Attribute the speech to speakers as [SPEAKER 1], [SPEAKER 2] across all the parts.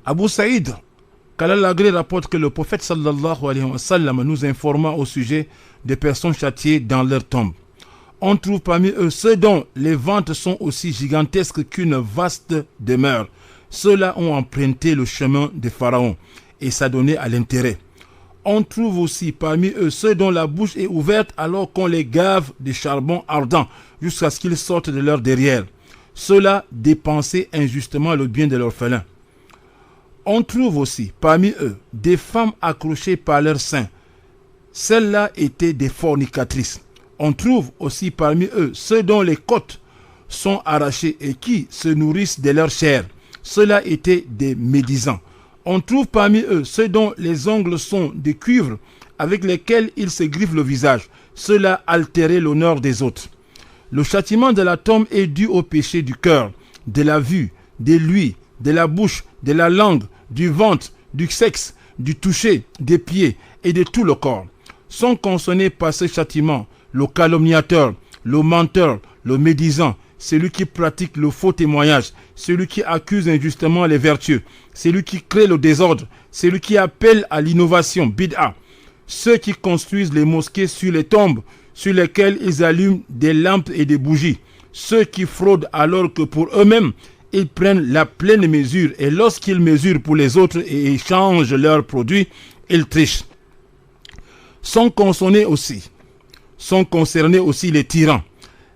[SPEAKER 1] Abu Saïd, qu'Allah l'agré, rapporte que le prophète sallallahu alayhi wa sallam nous informa au sujet des personnes châtiées dans leur tombe. On trouve parmi eux ceux dont les ventes sont aussi gigantesques qu'une vaste demeure. Ceux-là ont emprunté le chemin des pharaons et s'adonné à l'intérêt. On trouve aussi parmi eux ceux dont la bouche est ouverte alors qu'on les gave de charbon ardent jusqu'à ce qu'ils sortent de leur derrière. Ceux-là dépensaient injustement le bien de l'orphelin. On trouve aussi parmi eux des femmes accrochées par leurs seins. Celles-là étaient des fornicatrices. On trouve aussi parmi eux ceux dont les côtes sont arrachées et qui se nourrissent de leur chair. Ceux-là étaient des médisants. On trouve parmi eux ceux dont les ongles sont de cuivre avec lesquels ils se griffent le visage. Ceux-là altéraient l'honneur des autres. Le châtiment de la tombe est dû au péché du cœur, de la vue, de l'ouïe, de la bouche, de la langue, du ventre, du sexe, du toucher, des pieds et de tout le corps. Sont concernés par ce châtiment le calomniateur, le menteur, le médisant, celui qui pratique le faux témoignage, celui qui accuse injustement les vertueux, celui qui crée le désordre, celui qui appelle à l'innovation, bid'a, ceux qui construisent les mosquées sur les tombes, sur lesquelles ils allument des lampes et des bougies, ceux qui fraudent alors que pour eux-mêmes, ils prennent la pleine mesure et lorsqu'ils mesurent pour les autres et échangent leurs produits, ils trichent. Sont concernés aussi les tyrans,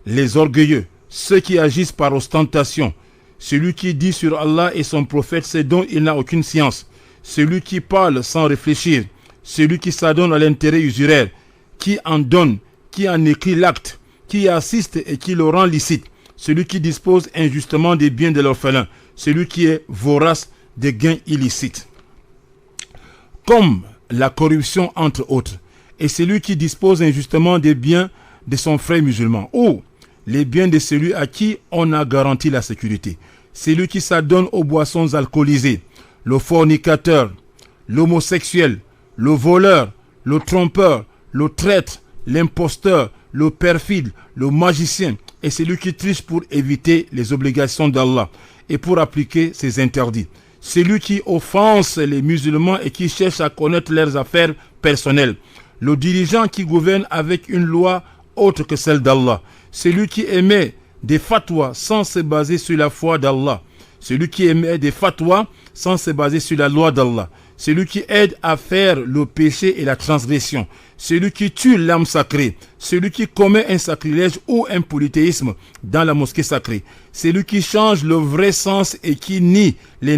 [SPEAKER 1] les orgueilleux, ceux qui agissent par ostentation, celui qui dit sur Allah et son prophète ce dont il n'a aucune science, celui qui parle sans réfléchir, celui qui s'adonne à l'intérêt usuraire, qui en donne, qui en écrit l'acte, qui assiste et qui le rend licite, celui qui dispose injustement des biens de l'orphelin, celui qui est vorace des gains illicites. Comme la corruption entre autres, et celui qui dispose injustement des biens de son frère musulman, ou les biens de celui à qui on a garanti la sécurité, celui qui s'adonne aux boissons alcoolisées, le fornicateur, l'homosexuel, le voleur, le trompeur, le traître, l'imposteur, le perfide, le magicien, et celui qui triche pour éviter les obligations d'Allah et pour appliquer ses interdits. Celui qui offense les musulmans et qui cherche à connaître leurs affaires personnelles. Le dirigeant qui gouverne avec une loi autre que celle d'Allah. Celui qui émet des fatwas sans se baser sur la foi d'Allah. Celui qui émet des fatwas sans se baser sur la loi d'Allah. Celui qui aide à faire le péché et la transgression. Celui qui tue l'âme sacrée. Celui qui commet un sacrilège ou un polythéisme dans la mosquée sacrée. Celui qui change le vrai sens et qui nie les